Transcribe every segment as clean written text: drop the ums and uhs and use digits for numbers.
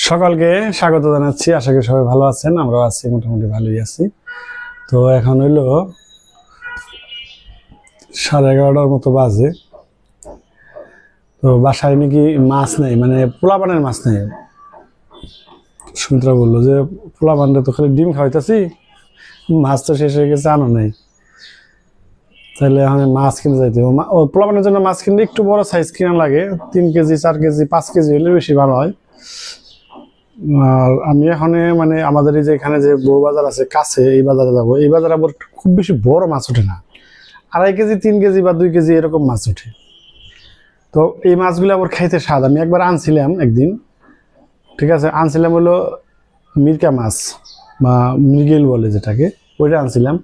সকালকে স্বাগত জানাচ্ছি। আশা করি সবাই ভালো আছেন, আমরাও আছি, মোটামুটি ভালোই আছি। তো এখন হইলো 11:30 মতো বাজে। তো বাসায় নাকি মাছ নেই, মানে পোলাপানের মাছ নেই। সুমিত্রা বললো যে পোলাপানটা তো খালি ডিম খাওয়াইতেছি, মাছ তো শেষ হয়ে গেছে, আনো নেই। তাহলে এখন মাছ কিনে যাইতে হবে। পোলাপানের জন্য মাছ কিনলে একটু বড় সাইজ কিনা লাগে, 3 কেজি 4 কেজি 5 কেজি হলে বেশি ভালো হয়। আর আমি এখানে মানে আমাদের এই যে এখানে যে বউ বাজার আছে কাছে, এই বাজারে যাবো। এই বাজারে আবার খুব বেশি বড় মাছ ওঠে না, 2.5 কেজি 3 কেজি বা 2 কেজি এরকম মাছ ওঠে। তো এই মাছগুলো আবার খাইতে স্বাদ। আমি একবার আনছিলাম একদিন, ঠিক আছে, আনছিলাম হলো মিরকা মাছ বা মৃগেল বলে যেটাকে, ওইটা আনছিলাম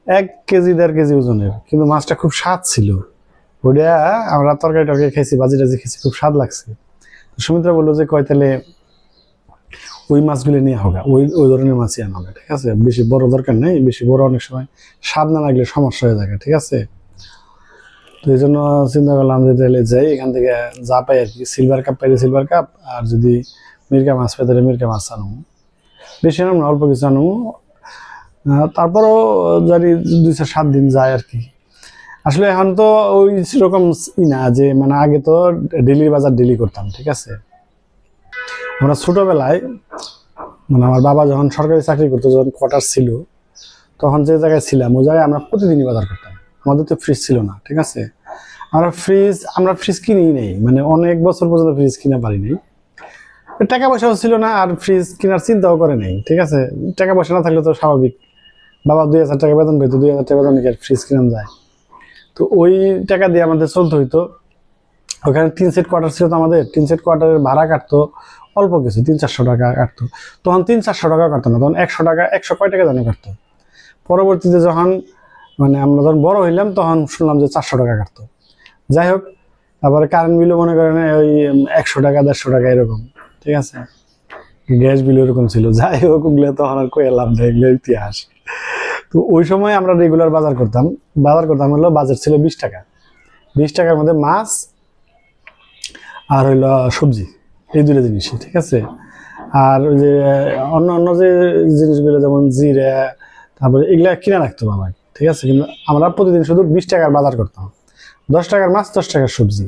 1 কেজি 1.5 কেজি ওজনের, কিন্তু মাছটা খুব স্বাদ ছিল। ওইটা আমরা তরকারি খাইছি, বাজি টাজি খেয়েছি, খুব স্বাদ লাগছে। সুমিত্রা বললো যে কয় তাহলে ওই মাছগুলো নিয়ে হোগা, ওই ওই ধরনের মাছই আনা হবে, ঠিক আছে, বেশি বড় দরকার নেই, বেশি বড় অনেক সময় স্বাদ না লাগলে সমস্যা হয়ে যায়, ঠিক আছে। তো এই জন্য চিন্তা করলাম যে তাহলে যাই এখান থেকে যা পাই আর কি, সিলভার কাপ পাইলে সিলভার কাপ, আর যদি মিরকা মাছ পাই তাহলে মিরকা মাছ আনবো, বেশি আনবো না, অল্প কিছু আনবো। তারপরও যদি 2-7 দিন যায় আর কি। আসলে এখন তো ওই সেরকম না যে, মানে আগে তো ডেলির বাজার ডেলি করতাম, ঠিক আছে। আমরা ছোটবেলায় মানে আমার বাবা যখন সরকারি চাকরি করতো, যখন কোয়ার্টার ছিল, তখন যে জায়গায় ছিলাম ওই জায়গায় আমরা প্রতিদিনই বাজার করতাম। আমাদের তো ফ্রিজ ছিল না, ঠিক আছে। আমরা ফ্রিজ কিনেই নেই, মানে অনেক বছর পর্যন্ত ফ্রিজ কিনে পারি নাই। টাকা পয়সাও ছিল না, আর ফ্রিজ কেনার চিন্তাও করে নাই, ঠিক আছে। টাকা পয়সা না থাকলে তো স্বাভাবিক, বাবা 2,000 টাকা বেতন পেতো, 2,000 টাকা বেতন আর ফ্রিজ কিনা যায়। তো ওই টাকা দিয়ে আমাদের চলতে হইতো। ওখানে 3 সেট কোয়ার্টার ছিল তো আমাদের, 3 সেট কোয়ার্টারের ভাড়া কাটতো অল্প কিছু, 300-400 টাকা কাটতো। তখন 300-400 টাকা কাটতো না, তখন 100 টাকা, 100 কয় টাকা জানো কাটতো। পরবর্তীতে যখন মানে আমরা যখন বড় হইলাম তখন শুনলাম যে 400 টাকা কাটতো। যাই হোক, তারপরে কারেন্ট বিলও মনে করেন ওই 100 টাকা 150 টাকা এরকম, ঠিক আছে। গ্যাস বিল এরকম ছিল। যাই হোক, ওগুলো তখন আর কয়ে লাভ নেই, এগুলো ইতিহাস। তো ওই সময় আমরা রেগুলার বাজার করতাম হলো, বাজার ছিল 20 টাকা। 20 টাকার মধ্যে মাছ আর হইলো সবজি, এই দুটো জিনিসই, ঠিক আছে। আর ওই যে অন্য অন্য যে জিনিসগুলো যেমন জিরা, তারপরে এগুলা কিনে রাখতো বাবা, ঠিক আছে। কিন্তু আমরা প্রতিদিন শুধু 20 টাকার বাজার করতাম, 10 টাকার মাছ 10 টাকার সবজি,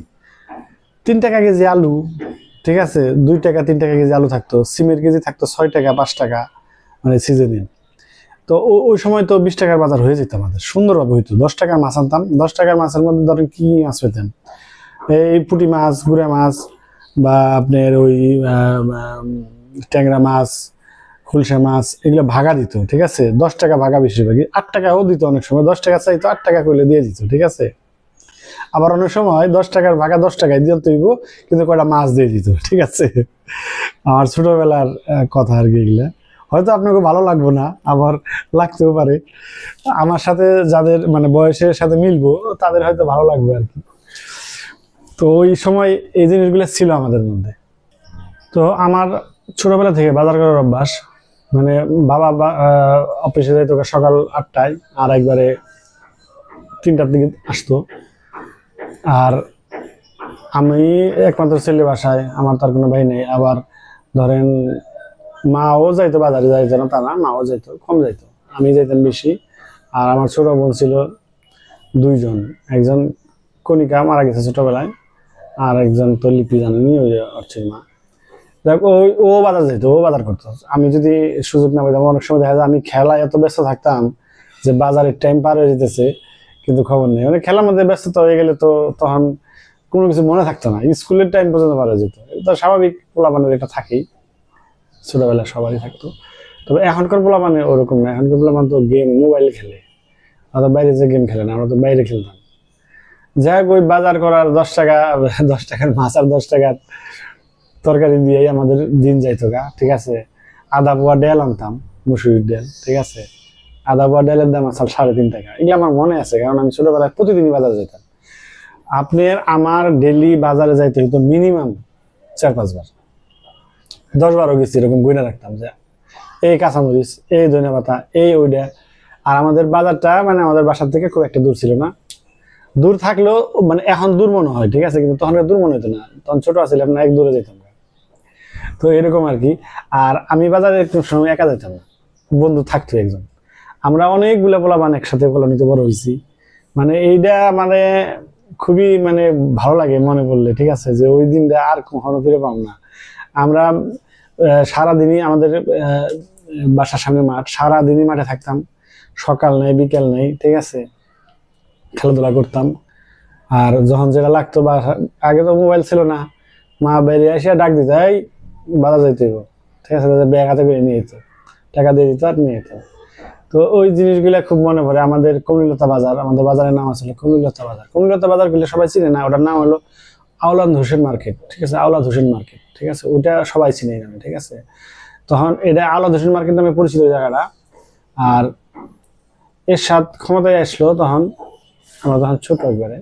3 টাকা কেজি আলু, ঠিক আছে, 2 টাকা 3 টাকা কেজি আলু থাকতো, সিমের কেজি থাকতো 6 টাকা 5 টাকা, মানে সিজনিং। তো ওই সময় তো 20 টাকার বাজার হয়ে যেত আমাদের, সুন্দরভাবে হইতো। 10 টাকার মাছ আনতাম, 10 টাকার মাছের মধ্যে ধরেন কি মাছ পেতেন, এই পুঁটি মাছ, গুড়া মাছ, বা আপনার ওই ট্যাংরা মাছ, খুলসা মাছ, এগুলো ভাগা দিত, ঠিক আছে। 10 টাকা ভাগা, বেশিরভাগই 8 টাকাও দিত, অনেক সময় 10 টাকা চাইতো, 8 টাকা করলে দিয়ে দিত, ঠিক আছে। আবার অনেক সময় 10 টাকার ভাগা 10 টাকায় দিয়ে তৈব, কিন্তু কয়টা মাছ দিয়ে দিত, ঠিক আছে। আমার ছোটবেলার কথা আর কি এগুলা। হয়তো আপনাকে ভালো লাগবে না, আবার লাগতেও পারে। আমার সাথে যাদের মানে বয়সের সাথে মিলবো তাদের হয়তো ভালো লাগবে আর কি। তো ওই সময় এই জিনিসগুলো ছিল আমাদের মধ্যে। তো আমার ছোটবেলা থেকে বাজার করার অভ্যাস, মানে বাবা অফিসে যাইতো সকাল 8টায়, আর একবারে 3টার দিকে আসতো। আর আমি একমাত্র ছেলে বাসায়, আমার তার কোনো ভাই নেই। আবার ধরেন মাও যাইতো, বাজারে যাইতো না তা না, মাও যাইতো, কম যাইতো, আমি যাইতাম বেশি। আর আমার ছোট বোন ছিল 2 জন, একজন কণিকা মারা গেছে ছোটবেলায়, আর একজন তো লিপি জানেনি, ওই অর্চের মা। দেখ ও বাজার যেত, ও বাজার করতো। আমি যদি সুযোগ না পেতাম, অনেক সময় দেখা যায় আমি খেলায় এত ব্যস্ত থাকতাম যে বাজারের টাইম পার হয়ে যেতেছে, কিন্তু খবর নেই। মানে খেলার মধ্যে ব্যস্ততা হয়ে গেলে তো তখন কোনো কিছু মনে থাকতো না, স্কুলের টাইম পর্যন্ত পার হয়ে যেত। এটা স্বাভাবিক, পোলাপানের এটা থাকেই, ছোটবেলায় সবারই থাকতো। তবে এখনকার পোলাপানে ওরকম না, এখনকার পোলাপান তো গেম মোবাইল খেলে, আমরা বাইরে যে গেম খেলে না, আমরা তো বাইরে খেলতাম। যাই হোক, ওই বাজার করার 10 টাকা, 10 টাকার মাছ আর 10 টাকার তরকারি দিয়েই আমাদের দিন যাইতো গা, ঠিক আছে। আধা পোয়া ডাল আনতাম, মুসুরির ডাল, ঠিক আছে। আধা পোয়া ডালের দাম আসল 3.5 টাকা। এগুলো আমার মনে আছে, কারণ আমি ছোটবেলায় প্রতিদিনই বাজারে যেতাম। আপনার আমার ডেলি বাজারে যাইতে হইতো মিনিমাম 4-5 বার, 10 বারও গেছি, এরকম গুনে রাখতাম যে এই কাঁচামরিচ, এই ধনেপাতা, এই ওইটা। আর আমাদের বাজারটা মানে আমাদের বাসার থেকে খুব একটা দূর ছিল না, দূর থাকলেও মানে এখন দূর মনে হয়, ঠিক আছে, কিন্তু তখন দূর মনে হতো না, তখন ছোট ছিলাম না, এক দূরে যেতাম। তো এরকম আর কি। আর আমি বাজারে একটু সময় একা যেতাম না, বন্ধু থাকতো একজন। আমরা অনেকগুলো পোলাপান একসাথে কলোনিতে বড় হয়েছি। মানে এইটা মানে খুবই মানে ভালো লাগে মনে পড়লে, ঠিক আছে, যে ওই দিনটা আর কখনো ফিরে পাবো না। আমরা সারাদিনই আমাদের বাসার সামনে মাঠ, সারাদিনই মাঠে থাকতাম, সকাল নেই বিকেল নেই, ঠিক আছে, খেলাধুলা করতাম। আর যখন যেটা লাগতো, বা আগে তো মোবাইল ছিল না, মা বেরিয়ে এসে ডাক দিত, এই বাজার যাইতে হইব, ঠিক আছে, ব্যাগ হাতে করে নিয়ে যেত, টাকা দিয়ে দিত আর নিয়ে যেত। তো ওই জিনিসগুলো খুব মনে পড়ে। আমাদের কমলিলতা বাজার, আমাদের বাজারের নাম আসলে কমলিলতা বাজার। কমলিলতা বাজার গুলো সবাই চিনে না, ওটার নাম হলো আওলাদ হোসেন মার্কেট, ঠিক আছে, আওলাদ হোসেন মার্কেট, ঠিক আছে, ওইটা সবাই চিনে নামে, ঠিক আছে। তখন এটা আওলাদ হোসেন মার্কেট নামে পরিচিত জায়গাটা। আর এরশাদ ক্ষমতায় আসলো তখন, আমরা তখন ছোট একবারে,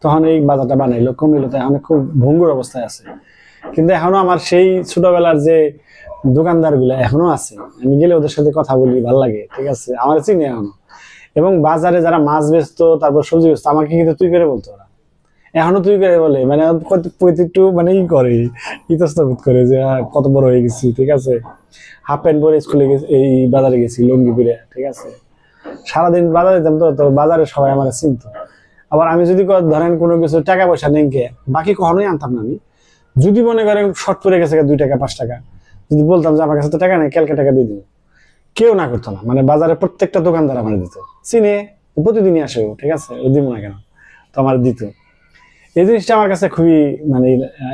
তখন এই বাজারটা বানাইলো কমলিলতা, এখন খুব ভঙ্গুর অবস্থায় আছে। কিন্তু এখনো আমার সেই ছোটবেলার যে দোকানদার গুলা এখনো আছে, আমি গেলে ওদের সাথে কথা বলি, ভালো লাগে, ঠিক আছে, আমার চিনি এখনো। এবং বাজারে যারা মাছ বেচতো, তারপর সবজি বেচতো, আমাকে কিন্তু তুই করে বলতো ওরা, এখনো তুই করে বলে, মানে একটু মানে ই করে, ইতস্তত করে যে কত বড় হয়ে গেছি, ঠিক আছে। হাফ প্যান্ট পরে স্কুলে গেছি, এই বাজারে গেছি লুঙ্গি পরে, ঠিক আছে, সারাদিন বাজারে যেতাম। তো বাজারে সবাই আমার চিনতো। আবার আমি যদি ধরেন কোনো কিছু টাকা পয়সা নেই, বাকি কখনোই আনতাম না আমি। যদি মনে করেন শর্ট পড়ে গেছে 2 টাকা 5 টাকা, যদি বলতাম যে আমার কাছে তো টাকা নেই, কালকে টাকা দিয়ে দিব, কেউ না করতো না। মানে বাজারে প্রত্যেকটা দোকানদার আমার দিত, চিনে, প্রতিদিনই আসে, ঠিক আছে, ও দিব না কেন, তো আমার দিত। এই জিনিসটা আমার কাছে খুবই মানে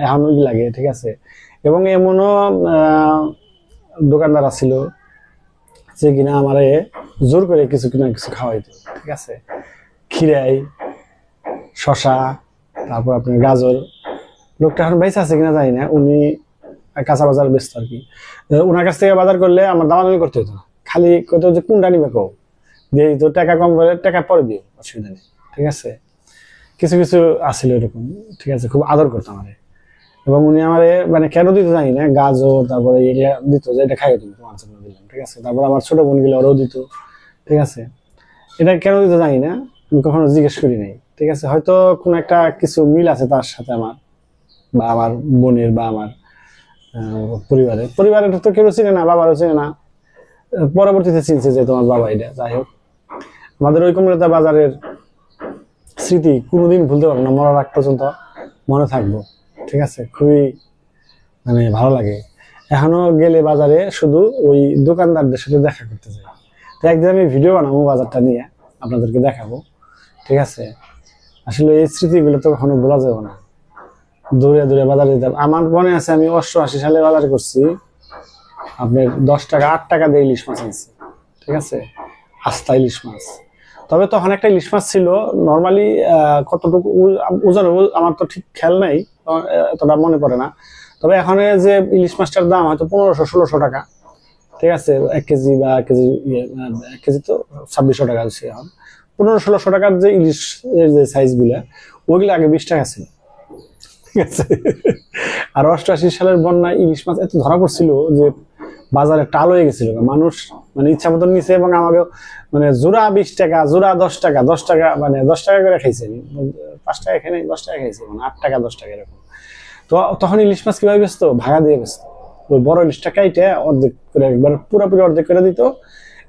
এখন লাগে, ঠিক আছে। এবং এমনও দোকানদার ছিল যে কিনা আমারে জোর করে কিছু কিনা কিছু খাওয়াইতো, ঠিক আছে, খিরাই, শশা, তারপর আপনার গাজর। লোকটা এখন বেঁচে আছে কিনা জানি না, উনি কাঁচা বাজার বেচতো আর কি। ওনার কাছ থেকে বাজার করলে আমার দামাদামি করতে হতো না, খালি কত যে কোনটা নিবে কো দিয়ে তো টাকা কম করে টাকা পরে দিও, অসুবিধা নেই, ঠিক আছে। কিছু কিছু আসছিল এরকম, ঠিক আছে, খুব আদর করতো আমারে। এবং উনি আমারে মানে কেন দিত জানি না, গাজর তারপরে এগুলা দিত, যে এটা খাইও তুমি, তোমার জন্য দিলাম, ঠিক আছে। তারপর আমার ছোট বোন গুলো ওরাও দিত, ঠিক আছে। এটা কেন দিত জানি না, আমি কখনো জিজ্ঞেস করি নাই, ঠিক আছে। হয়তো কোন একটা কিছু মিল আছে তার সাথে আমার, বা আমার বোনের, বা আমার পরিবারের তো কেউ চিনে না, বাবারও চিনে না, পরবর্তীতে চিনছে যে তোমার বাবা এটা। যাই হোক, আমাদের ওই কমলিলতা বাজারের স্মৃতি কোনোদিন ভুলতে পারবো না, মরার আগ পর্যন্ত মনে থাকবো, ঠিক আছে। খুবই মানে ভালো লাগে। এখনো গেলে বাজারে শুধু ওই দোকানদারদের সাথে দেখা করতে যাই। তো একদিন আমি ভিডিও বানাবো বাজারটা নিয়ে, আপনাদেরকে দেখাবো, ঠিক আছে। আসলে এই স্মৃতিগুলো তো কখনো ভোলা যাবে না। দৌড়ে দৌড়ে বাজারে যেতাম। আমার মনে আছে আমি 88 সালে বাজার করছি, আপনার 10 টাকা 8 টাকা দিয়ে ইলিশ মাছ আনছি, ঠিক আছে, আস্তা ইলিশ মাছ। তবে তখন একটা ইলিশ মাছ ছিল নর্মালি, কতটুকু ওজন আমার তো ঠিক খেয়াল নাই, এতটা মনে পড়ে না। তবে এখন যে ইলিশ মাছটার দাম হয়তো 1500-1600 টাকা, ঠিক আছে, 1 কেজি বা 1 কেজি, 1 কেজি তো 2600 টাকা আছে এখন। 1500-1600 টাকার যে ইলিশ যে সাইজ গুলা, ওইগুলো আগে 20 টাকা ছিল, ঠিক আছে। আর 88 সালের বন্যায় ইলিশ মাছ এত ধরা পড়ছিল যে বাজারে টাল হয়ে গেছিল, মানুষ মানে ইচ্ছা মতন নিছে। এবং আমাকে মানে জোড়া 20 টাকা, জোড়া 10 টাকা, 10 টাকা মানে 10 টাকা করে খাইছে, 5 টাকা এখানে 10 টাকা খাইছে, মানে 8 টাকা 10 টাকা এরকম। তো তখন ইলিশ মাছ কিভাবে বেচতো, ভাগা দিয়ে বেচতো। ওই বড় ইলিশটা কাইটে অর্ধেক করে, একবার পুরোপুরি অর্ধেক করে দিত,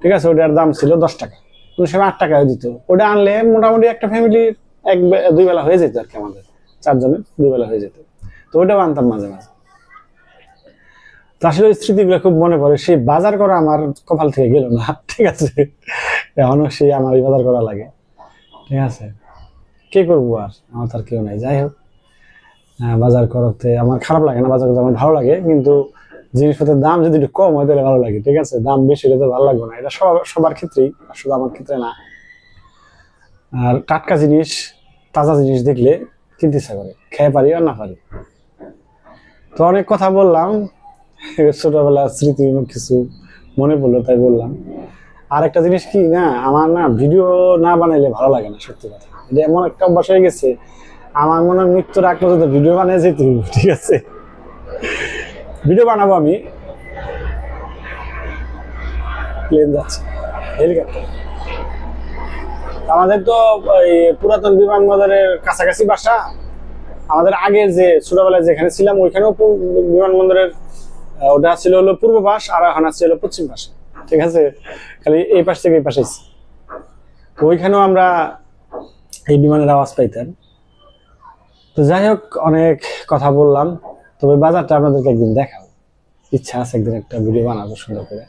ঠিক আছে। ওটার দাম ছিল 10 টাকা, ওই সময় 8 টাকায় দিত। ওটা আনলে মোটামুটি একটা ফ্যামিলির 2 বেলা হয়ে যেত আর কি, আমাদের 4 জনের 2 বেলা হয়ে যেত। তো ওটাও আনতাম মাঝে মাঝে। আসলে স্মৃতিগুলো খুব মনে পড়ে। সেই বাজার করা আমার কপাল থেকে গেল না, ঠিক আছে, এখনো সেই আমার বাজার করা লাগে, ঠিক আছে। কে করবো আর, আমার তার কেউ নাই। যাই হোক, বাজার করতে আমার খারাপ লাগে না, বাজার করতে আমার ভালো লাগে। কিন্তু জিনিসপত্রের দাম যদি একটু কম হয় তাহলে ভালো লাগে, ঠিক আছে। দাম বেশি হলে তো ভালো লাগবে না, এটা সবার ক্ষেত্রেই, শুধু আমার ক্ষেত্রে না। আর টাটকা জিনিস, তাজা জিনিস দেখলে কিনতে ইচ্ছা করে, খেয়ে পারি আর না পারি। তো অনেক কথা বললাম, ছোটবেলার স্মৃতি কিছু মনে পড়লো তাই বললাম। আর একটা জিনিস কি না, আমার না ভিডিও না বানাইলে ভালো লাগে না, সত্যি কথা। এটা এমন একটা অভ্যাস হয়ে গেছে, আমার মনে হয় মৃত্যুর আগ পর্যন্ত ভিডিও বানিয়ে যেতে হবে, ঠিক আছে। ভিডিও বানাবো আমি। প্লেন যাচ্ছে, হেলিকপ্টার। আমাদের তো এই পুরাতন বিমানবন্দরের কাছাকাছি বাসা। আমাদের আগের যে ছোটবেলায় যেখানে ছিলাম ওইখানেও বিমানবন্দরের ওটা ছিল হলো পূর্ব পাশ, আর এখন আছে হলো পশ্চিম পাশে, ঠিক আছে? খালি এই পাশ থেকে এই পাশে। তো ওইখানেও আমরা এই বিমানের আওয়াজ পাইতাম। তো যাই হোক, অনেক কথা বললাম, তবে বাজারটা আপনাদেরকে একদিন দেখাবো, ইচ্ছা আছে একদিন একটা ভিডিও বানাবো সুন্দর করে।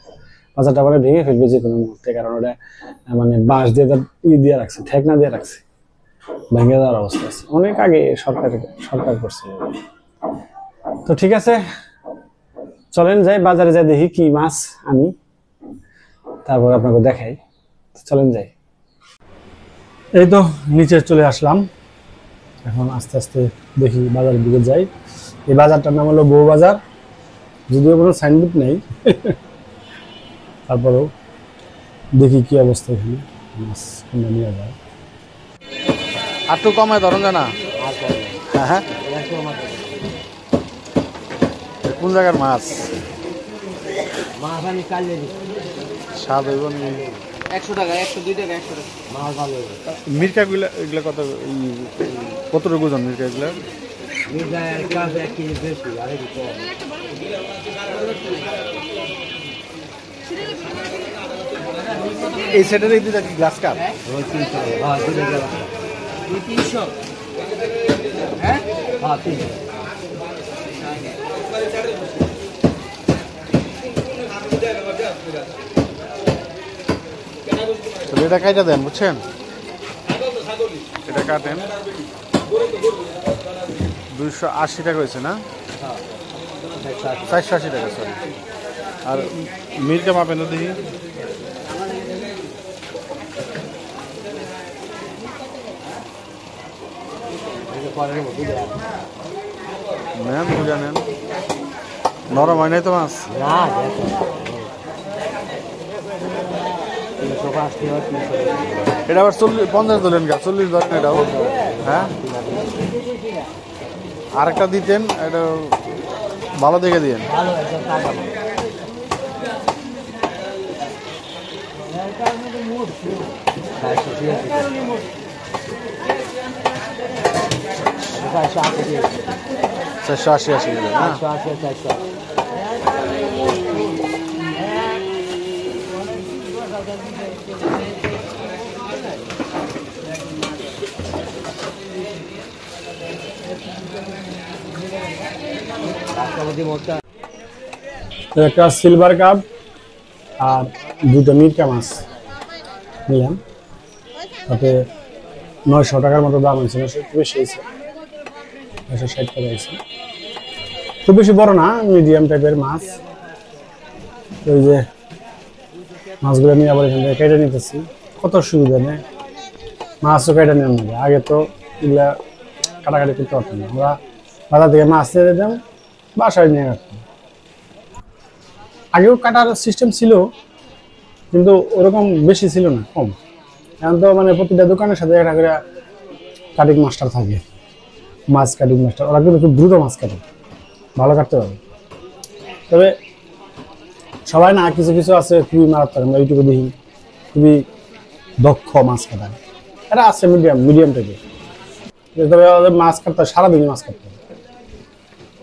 বাজারটা মানে ভেঙে ফেলবে যে কোনো মুহূর্তে, কারণ ওটা মানে বাঁশ দিয়ে দিয়ে রাখছে, ঠেকনা দিয়ে রাখছে, ভেঙে দেওয়ার অবস্থা আছে, অনেক আগে সরকার করছিল। তো ঠিক আছে, চলেন যাই বাজারে, যাই দেখি কি মাছ আনি, তারপর আপনাকে দেখাই। চলেন যাই। এই তো নিচে চলে আসলাম, এখন আস্তে আস্তে দেখি বাজারের দিকে যাই। এই বাজারটার নাম হলো বউ বাজার, যদিও কোনো সাইনবোর্ড নেই, তারপরেও দেখি কি অবস্থা এখানে মাছ কিনে নিয়ে যায়। আর একটু কমায় ধরুন জানা। হ্যাঁ হ্যাঁ, কোন জায়গার মাছ? স্বাদ হইব নি? 100 টাকা, 102 টাকা, 100 টাকা। মাছ ভালো হবে। মির্কা গুলা এগুলা কত রকম ওজন মির্কা এগুলা? মির্জা ক্লাস 1 কেজি বেশি, আর একটু কম। এই সেটের এই দুটা কি গ্লাস কাপ? ওই 300, হ্যাঁ 2 টাকা। 300? হ্যাঁ? হ্যাঁ 300। এটা কাইটা দেন, বুঝছেন? এটা কাটেন। 280 টাকা হয়েছে না? 480 টাকা, সরি। আর মির্কা মাপেন তো দেখি। নেন, বুঝা নেন। নরম হয় নাই তো মাছ? না, 350 এটা আবার 50 ধরেন, 40 ধরেন এটাও। হ্যাঁ, আরেকটা দিতেন, এটা ভালো দেখে দিয়েন। ভালো একদম টাকা। চারশো আশি না? একটা সিলভার কাপ আর দুটো মির্কা মাছ নিলাম, তাতে 900 টাকার মতো দাম হয়েছে, একটু বেশি হয়েছে, 960 টাকা হয়েছে। খুব বেশি বড় না, মিডিয়াম টাইপের মাছ। ওই যে মাছগুলো নিয়ে আবার এখান থেকে কেটে নিতেছি, কত সুবিধা নেই, মাছও কেটে নেওয়া নেবে। আগে তো এগুলা কাটাকাটি করতে পারতাম না, আমরা বাজার থেকে মাছ নিয়ে যেতাম, বাসায় নিয়ে রাখতাম। আগেও কাটার সিস্টেম ছিল, কিন্তু ওরকম বেশি ছিল না, কম। এখন তো মানে প্রতিটা দোকানের সাথে একটা করে কাটিং মাস্টার থাকে, মাছ কাটিং মাস্টার, ওরা কিন্তু খুব দ্রুত মাছ কাটে, ভালো কাটতে পারে। তবে সবাই না, কিছু কিছু আছে খুবই মারাত্মক, আমরা ইউটিউবে দেখি খুবই দক্ষ মাছ কাটা, এটা আছে মিডিয়াম টাইপের। তবে ওদের মাছ কাটতে সারাদিনই মাছ কাটতে হবে,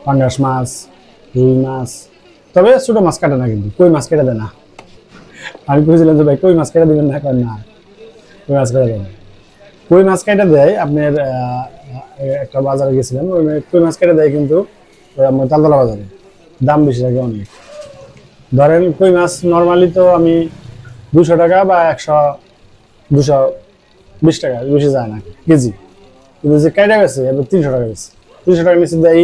পাঙ্গাস মাছ, রুই মাছ। তবে ছোট মাছ কাটে না, কিন্তু কই মাছ কেটে দেয় না। আমি বুঝছিলাম যে ভাই কই মাছ কেটে দেবেন না, না কই মাছ কেটে দেয় না। কই মাছ কেটে দেয় আপনার, একটা বাজারে গেছিলাম, কই মাছ কেটে দেয়, কিন্তু তালতলা বাজারে দাম বেশি লাগে অনেক। ধরেন কই মাছ নর্মালি তো আমি 200 টাকা বা 220 টাকা, বেশি যায় না কেজি, কিন্তু যে কেটে গেছে এবার 300 টাকা গেছে, 300 টাকা নিচে দেয়,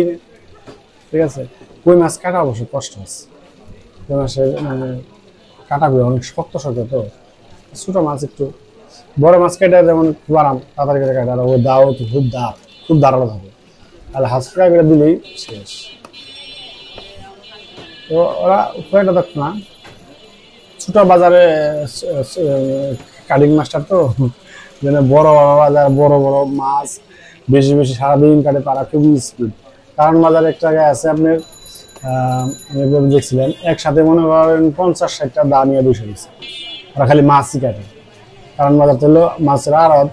ঠিক আছে? কই মাছ কাটা অবশ্য কষ্ট আছে, কই মাছের মানে কাটাগুলো অনেক শক্ত শক্ত, তো ছোট মাছ একটু, বড় মাছ কেটে যেমন খুব আরাম, তাড়াতাড়ি করে কাটা, আর ওই দাও তো খুব ধারালো থাকে, তাহলে 100 টাকা করে দিলেই শেষ। তো ওরা কয়েকটা দেখো না, ছোট বাজারে কাটিং মাস্টার, তো যেন বড় বাজার বড় বড় মাছ বেশি বেশি সারাদিন কাটে, তারা খুবই স্পিড। কারণ বাজারে এক জায়গায় আছে আপনার, আমি দেখছিলেন একসাথে মনে করেন 50-60টা দা নিয়ে বসে গেছে, ওরা খালি মাছই কাটে। কারণ বাজার তো হলো মাছের আড়ত,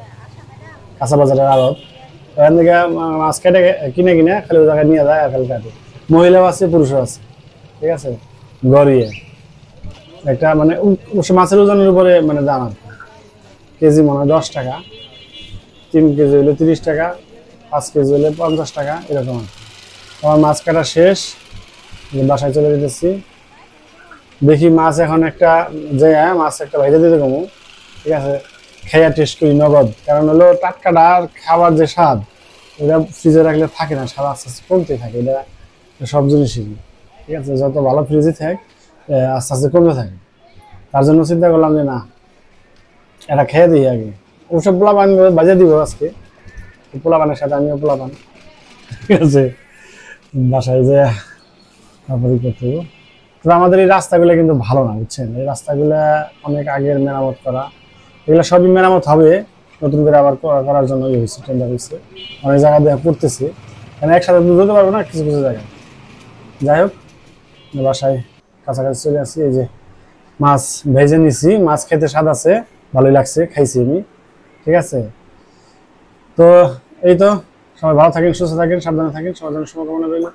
কাঁচা বাজারের আড়ত, ওখান থেকে মাছ কেটে কিনে খালি ওই জায়গায় নিয়ে যায় আর খালি কাটে। মহিলাও আছে পুরুষও আছে, ঠিক আছে, গড়িয়ে একটা মানে মাছের ওজনের উপরে মানে দাম আর কি। কেজি মনে হয় 10 টাকা, 3 কেজি হলে 30 টাকা, 5 কেজি হলে 50 টাকা, এরকম আর কি। আমার মাছ কাটা শেষ, বাসায় চলে যেতেছি। দেখি মাছ এখন একটা যে মাছ একটা ভাইজা দিতে কমু, ঠিক আছে, খেয়া টেস্ট করি নগদ। কারণ হলো টাটকাটা খাবার যে স্বাদ, এটা ফ্রিজে রাখলে থাকে না, স্বাদ আস্তে আস্তে কমতে থাকে। এটা সব জিনিসই, ঠিক আছে, যত ভালো ফ্রিজে থাক আস্তে আস্তে কমতে থাকে। তার জন্য চিন্তা করলাম যে না, এটা খেয়ে দিই আগে। ওসব পোলাপান বাজিয়ে দিব আজকে, পোলাপানের সাথে আমিও পোলাপান, ঠিক আছে, বাসায় যে তারপরে করতে হবে। তো আমাদের এই রাস্তাগুলো কিন্তু ভালো না, বুঝছেন, এই রাস্তাগুলো অনেক আগের মেরামত করা, এগুলো সবই মেরামত হবে, নতুন করে আবার করার জন্য হয়েছে, টেন্ডার হয়েছে, অনেক জায়গা দিয়ে করতেছে, মানে একসাথে ধরতে পারবো না কিছু কিছু জায়গায়। যাই হোক, বাসায় কাছাকাছি চলে আসি। এই যে মাছ ভেজে নিছি, মাছ খেতে স্বাদ আছে, ভালোই লাগছে, খাইছি আমি, ঠিক আছে। তো এই তো, সবাই ভালো থাকেন, সুস্থ থাকেন, সাবধানে থাকেন, সবার জন্য শুভকামনা রইল।